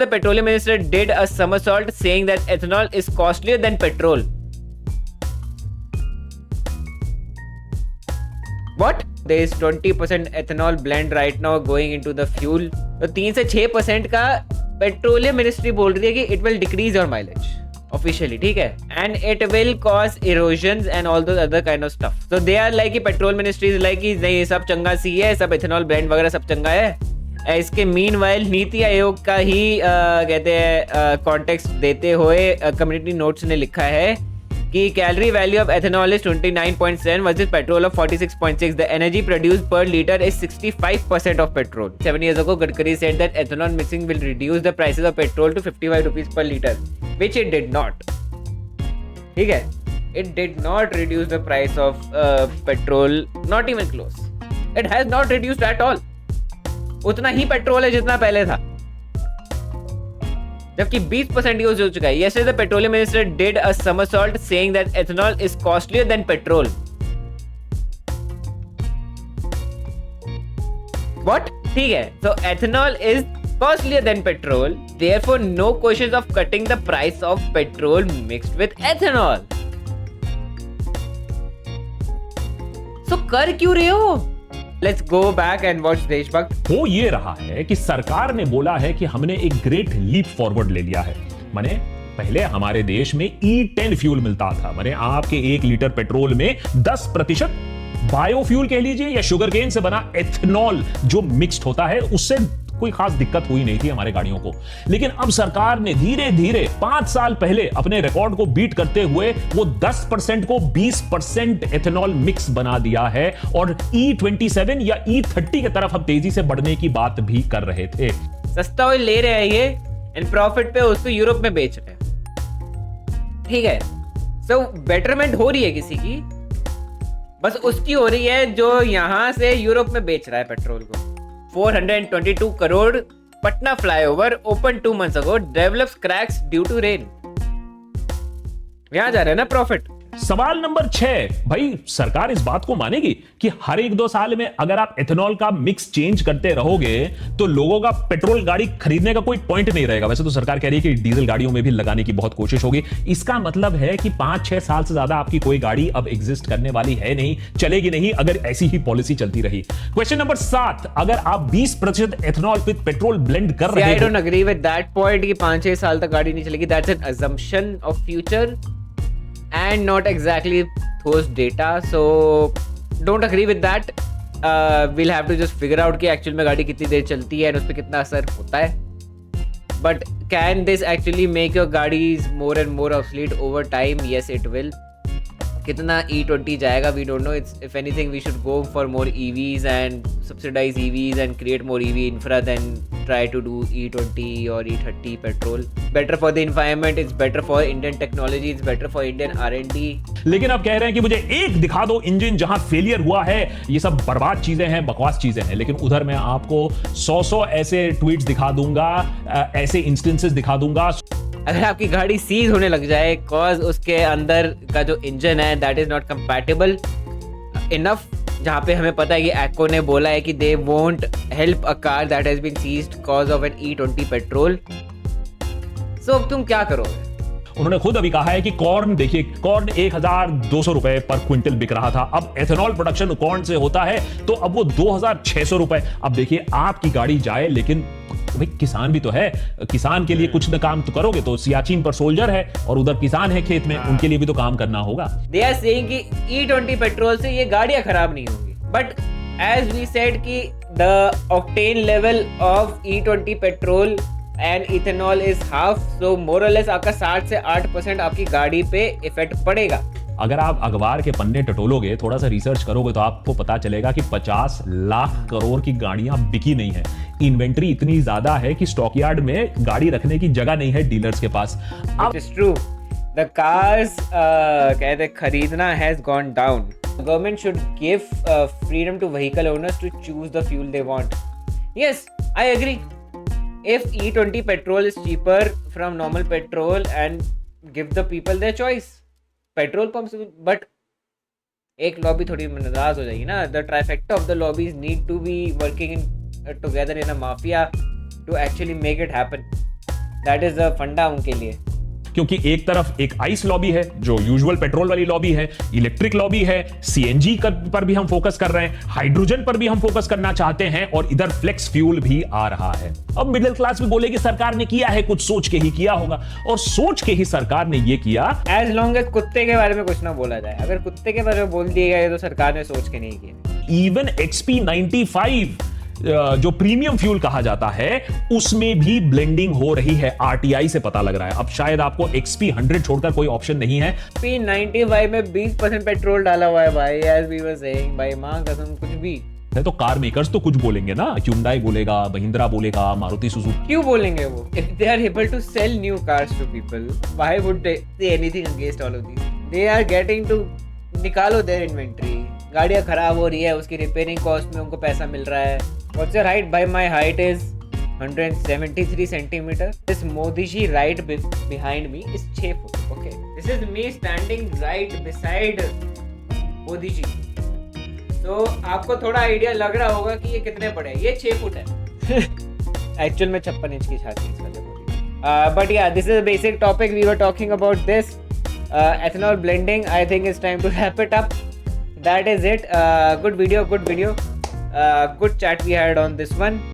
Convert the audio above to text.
The petroleum minister did a somersault saying that ethanol is costlier than petrol. What? There is 20% ethanol blend right now going into the fuel. तो 3 से 6% का petroleum ministry बोल रही है कि it will decrease your mileage officially, ठीक है, and it will cause erosions and all those other kind of stuff. So they are like कि petrol ministry is like कि नहीं सब चंगा सी है, सब ethanol blend वगैरह सब चंगा है. इसके मीनवाइल नीति आयोग का ही कहते हैं कॉन्टेक्स्ट देते हुए कम्युनिटी नोट्स ने लिखा है कि calorie value of ethanol is 29.7 versus petrol of 46.6. The energy produced per litre is 65% of petrol. 7 years ago Gadkari said that ethanol mixing will reduce the prices of petrol to 55 rupees per liter, which it did not. ठीक है, it did not reduce the price of petrol, not even close. It has not reduced at all. उतना ही petrol है जितना पहले था, जबकि 20% use हो चुका है. Yesterday the petroleum minister did a somersault saying that ethanol is costlier than petrol. What? ठीक है, so ethanol is costlier than petrol, therefore no questions of cutting the price of petrol mixed with ethanol. So कर क्यों रहे हो? Let's go back and watch देशभक्त. हो ये रहा है कि सरकार ने बोला है कि हमने एक ग्रेट लीप फॉरवर्ड ले लिया है. माने पहले हमारे देश में E10 फ्यूल मिलता था. माने आपके 1 लीटर पेट्रोल में 10% बायोफ्यूल कह लीजिए या शुगर केन से बना एथेनॉल जो मिक्स्ड होता है, उससे कोई खास दिक्कत हुई नहीं थी हमारे गाड़ियों को. लेकिन अब सरकार ने धीरे धीरे 5 साल पहले अपने रिकॉर्ड को बीट करते हुए वो 10% को 20% एथेनॉल मिक्स बना दिया है और E27 या E30 की तरफ हम तेजी से बढ़ने की बात भी कर रहे थे. सस्ता ऑयल ले रहे हैं ये एंड प्रॉफिट पे उसको यूरोप में बेच रहे हैं. ठीक है, सो बेटरमेंट हो रही है किसी की, बस उसकी हो रही है जो यहां से यूरोप में बेच रहा है पेट्रोल को. 422 crore Patna flyover opened 2 months ago develops cracks due to rain. यहां जा रहे हैं ना प्रॉफिट. सवाल नंबर 6, भाई सरकार इस बात को मानेगी कि हर 1-2 साल में अगर आप एथेनॉल का मिक्स चेंज करते रहोगे तो लोगों का पेट्रोल गाड़ी खरीदने का कोई पॉइंट नहीं रहेगा. वैसे तो सरकार कह रही है कि डीजल गाड़ियों में भी लगाने की बहुत कोशिश होगी. इसका मतलब है कि 5-6 साल से ज्यादा आपकी कोई गाड़ी अब एग्जिस्ट करने वाली है नहीं, चलेगी नहीं अगर ऐसी ही पॉलिसी चलती रही. क्वेश्चन नंबर 7, अगर आप 20% एथेनॉल विद पेट्रोल ब्लेंड कर रहे हो, I don't agree with that point कि 5-6 साल तक गाड़ी नहीं चलेगी. That's an assumption of future and not exactly those data, so don't agree with that. We'll have to just figure out कि actual में गाड़ी कितनी देर चलती है और उस पर कितना असर होता है. But can this actually make your गाड़ीज more and more obsolete over time? Yes, it will. कितना E20 जाएगा we don't know. It's, if anything, we should go for more EVs and subsidize EVs and create more EV infra than try to do E20 or E30 petrol. Better for the environment, it's better for Indian technology, it's better for Indian R&D. लेकिन अब कह रहे हैं कि मुझे एक दिखा दो इंजन जहां फेलियर हुआ है. ये सब बर्बाद चीजें हैं, बकवास चीजें हैं. लेकिन उधर मैं आपको 100 ऐसे ट्वीट्स दिखा दूंगा, ऐसे इंस्टेंसेस दिखा दूंगा. अगर आपकी गाड़ी सीज होने लग जाए कॉज उसके अंदर का जो इंजन है that is not compatible enough, जहाँ पे हमें पता है कि एक्को ने बोला है कि they won't help a car that has been seized cause of an E20 petrol. So तुम क्या करोगे? उन्होंने खुद अभी कहा है कि कॉर्न, देखिए कॉर्न 1200 रुपए पर क्विंटल बिक रहा था. अब एथेनॉल प्रोडक्शन कॉर्न से होता है तो अब वो 2600 रुपए. अब देखिए आपकी गाड़ी जाए, लेकिन भाई किसान भी तो है, किसान के लिए कुछ न काम तो करोगे. तो सियाचिन पर सोल्जर है और उधर किसान है खेत में, उनके लिए भी तो काम करना होगा. दे आर सेइंग कि E20 पेट्रोल से ये गाड़ियां खराब नहीं होंगी, बट एज वी सेड कि the octane level of E20 petrol and ethanol is half, so more और लेस आपका 60 से 8% आपकी गाड़ी पे इफेक्ट पड़ेगा. अगर आप अखबार के पन्ने टटोलोगे, थोड़ा सा रिसर्च करोगे तो आपको पता चलेगा कि 50 लाख करोड़ की गाड़ियां बिकी नहीं है. इन्वेंट्री इतनी ज्यादा है कि स्टॉकयार्ड में गाड़ी रखने की जगह नहीं है डीलर्स के पास. अब इट्स ट्रू, द कार्स कहते खरीदना has gone down. Government should give freedom to vehicle owners to choose the fuel they want. Yes, I agree. If E20 petrol is cheaper from normal petrol and give the people their choice, petrol pumps, but एक lobby थोड़ी नाराज हो जाएगी ना. The trifecta of the lobbies need to be working in together in a mafia to actually make it happen. That is the फंडा उनके लिए। क्योंकि एक तरफ एक आइस लॉबी है जो यूजुअल पेट्रोल वाली लॉबी है, इलेक्ट्रिक लॉबी है, सीएनजी पर भी हम फोकस कर रहे हैं, हाइड्रोजन पर भी हम फोकस करना चाहते हैं, और इधर फ्लेक्स फ्यूल भी आ रहा है। अब मिडिल क्लास भी बोलेगी सरकार ने किया है, कुछ सोच के ही किया होगा, और सोच के ही सरकार ने ये किया। एज लॉन्ग एज कुत्ते के बारे में कुछ ना बोला जाए, अगर कुत्ते के बारे में बोल दिया गया तो सरकार ने सोच के नहीं किया। इवन XP95 जो प्रीमियम फ्यूल कहा जाता है उसमें भी ब्लेंडिंग हो रही है, आरटीआई से पता लग रहा है। अब शायद आपको XP100 छोड़कर कोई ऑप्शन नहीं है। P95 में 20% पेट्रोल डाला हुआ है भाई, एज वी वर सेइंग भाई, मां कसम कुछ भी है। तो कार मेकर्स तो कुछ बोलेंगे ना, Hyundai बोलेगा, महिंद्रा बोलेगा, मारुति सुजुकी। क्यों बोलेंगे वो? If they are able to sell new cars to people, why would they say anything against all of these? They are getting to निकालो their inventory। गाड़ियां खराब हो रही है, उसकी रिपेयरिंग कॉस्ट में उनको पैसा मिल रहा है। What's your height? By my height is 173 centimeter. This Modi ji right behind me is 6 foot. Okay, this is me standing right beside Modi ji. तो आपको थोड़ा आइडिया लग रहा होगा कि ये कितने बड़े हैं। ये 6 फुट है। एक्चुअल में 56 इंच की छाती है इसका। बट या this is a basic topic, we were talking about this ethanol blending. I think it's time to wrap it up. That is it. Good video. Good chat we had on this one.